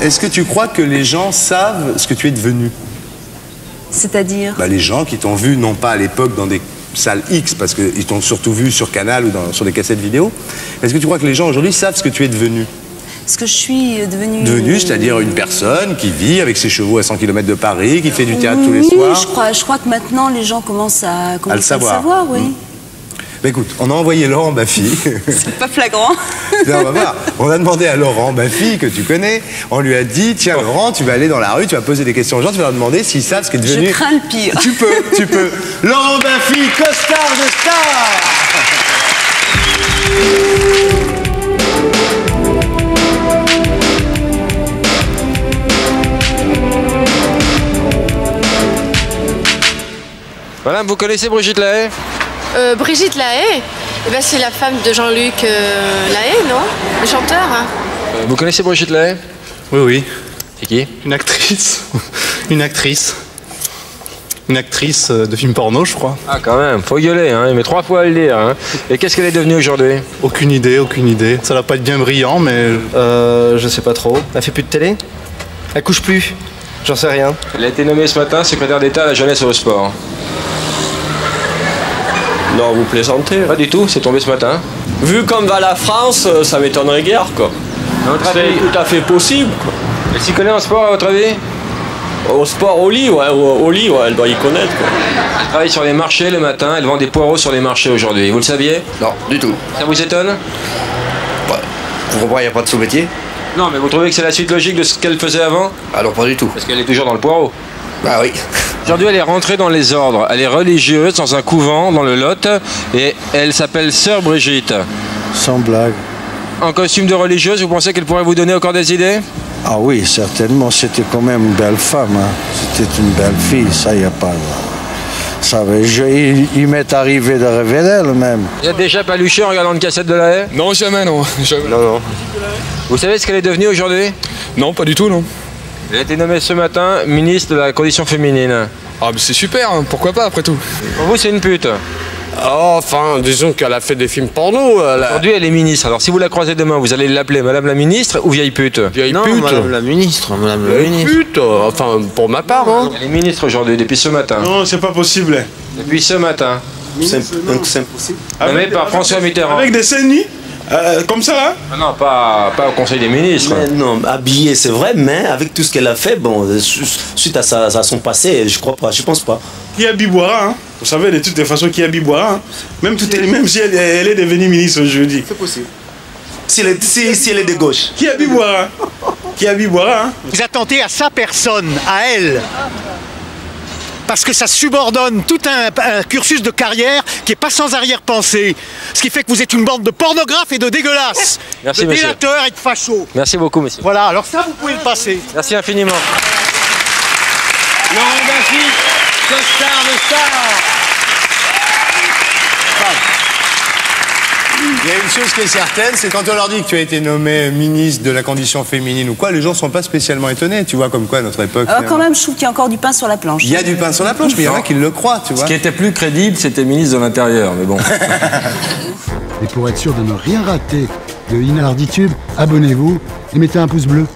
est-ce que tu crois que les gens savent ce que tu es devenu? C'est-à-dire? Les gens qui t'ont vu, non pas à l'époque dans des salles X, parce qu'ils t'ont surtout vu sur Canal ou sur des cassettes vidéo. Est-ce que tu crois que les gens aujourd'hui savent ce que tu es devenu? Ce que je suis devenue... Devenue, c'est-à-dire une personne qui vit avec ses chevaux à 100 km de Paris, qui fait du théâtre tous les soirs. Je crois que maintenant les gens commencent à le savoir, oui. Écoute, on a envoyé Laurent Baffy. C'est pas flagrant. Non, on va voir. On a demandé à Laurent Baffy, que tu connais, on lui a dit, tiens Laurent, tu vas aller dans la rue, tu vas poser des questions aux gens, tu vas leur demander s'ils savent ce qui est devenu... Je crains le pire. Tu peux. Laurent Baffy, costard de star. Madame, vous connaissez Brigitte Lahaie? Brigitte Lahaie, c'est la femme de Jean-Luc Lahaie, non? Le chanteur, hein. Vous connaissez Brigitte Lahaie? Oui. C'est qui? Une actrice. Une actrice de film porno, je crois. Ah, quand même, faut gueuler, hein. Il met 3 fois à le dire, hein. Et qu'est-ce qu'elle est devenue aujourd'hui? Aucune idée. Ça va pas être bien brillant, mais... je sais pas trop. Elle fait plus de télé? Elle couche plus? J'en sais rien. Elle a été nommée ce matin secrétaire d'État à la jeunesse et au sport. Non, vous plaisantez? Pas du tout, c'est tombé ce matin. Vu comme va la France, ça m'étonnerait guère, quoi. C'est tout à fait possible, quoi. Elle s'y connaît en sport, à votre avis? Au sport, au lit, elle doit y connaître, quoi. Elle travaille sur les marchés le matin, elle vend des poireaux sur les marchés aujourd'hui. Vous le saviez? Non, du tout. Ça vous étonne? Vous comprenez, il n'y a pas de sous-métier? Non, mais vous trouvez que c'est la suite logique de ce qu'elle faisait avant? Alors pas du tout. Parce qu'elle est toujours dans le poireau. Bah oui. Aujourd'hui, elle est rentrée dans les ordres. Elle est religieuse dans un couvent dans le Lot et elle s'appelle Sœur Brigitte. Sans blague. En costume de religieuse, vous pensez qu'elle pourrait vous donner encore des idées? Ah oui, certainement. C'était quand même une belle femme. Hein. C'était une belle fille, ça, il n'y a pas... Ça, il m'est arrivé de rêver d'elle, même. Vous êtes déjà paluché en regardant une cassette de Lahaie? Non, jamais, non. Jamais. Non. Vous savez ce qu'elle est devenue aujourd'hui? Non, pas du tout, non. Elle a été nommée ce matin ministre de la condition féminine. Ah, mais c'est super, hein. Pourquoi pas, après tout. Pour vous, c'est une pute? Oh, enfin, disons qu'elle a fait des films porno. Aujourd'hui, elle est ministre. Alors, si vous la croisez demain, vous allez l'appeler Madame la ministre ou vieille pute? Vieille non, pute. Madame la ministre. Pute, enfin, pour ma part, hein. Elle est ministre aujourd'hui, depuis ce matin. Non, c'est pas possible. Depuis ce matin. C'est impossible. Nommée par François Mitterrand. Avec des scènes nues comme ça, là? Ah non, pas au Conseil des ministres. Mais non, habillée, c'est vrai, mais avec tout ce qu'elle a fait, bon, suite à son passé, je crois pas, je pense pas. Qui habille boira, hein? Vous savez, de toutes les façons, qui habille boira, hein? Même si elle est devenue ministre, je dis. C'est possible. Si elle est de gauche. Qui habille boira? Qui habille boira, hein? Vous attentez à sa personne, à elle. Parce que ça subordonne tout un cursus de carrière qui n'est pas sans arrière-pensée. Ce qui fait que vous êtes une bande de pornographes et de dégueulasses. Merci, de monsieur. délateurs et de fachos. Merci beaucoup, monsieur. Voilà, alors ça, vous pouvez le passer. Merci infiniment. Laurent Baffy, costard de star. Il y a une chose qui est certaine, c'est quand on leur dit que tu as été nommé ministre de la condition féminine ou quoi, les gens ne sont pas spécialement étonnés, tu vois, comme quoi à notre époque... Quand même, je trouve qu'il y a encore du pain sur la planche. Il y a du pain sur la planche, mais il y en a qui le croient, tu vois. Ce qui était plus crédible, c'était ministre de l'Intérieur, mais bon. Et pour être sûr de ne rien rater de Inarditube, abonnez-vous et mettez un pouce bleu.